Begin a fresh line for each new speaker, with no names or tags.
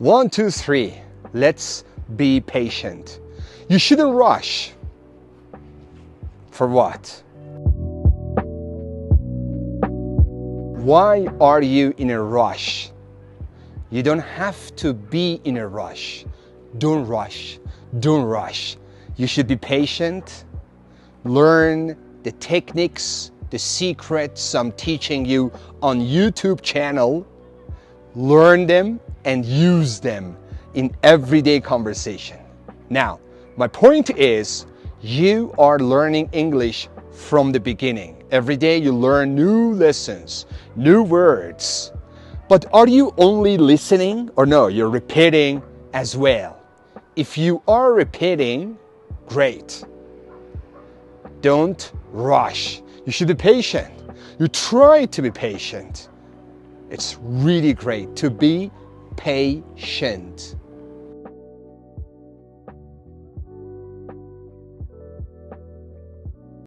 1, 2, 3. Let's be patient. You shouldn't rush. For what? Why are you in a rush? You don't have to be in a rush. Don't rush. Don't rush. You should be patient. Learn the techniques, the secrets I'm teaching you on YouTube channel. Learn them and use them in everyday conversation. Now, my point is, you are learning English from the beginning. Every day you learn new lessons, new words. But are you only listening or no, you're repeating as well? If you are repeating, great. Don't rush. You should be patient. You try to be patient. It's really great to be patient.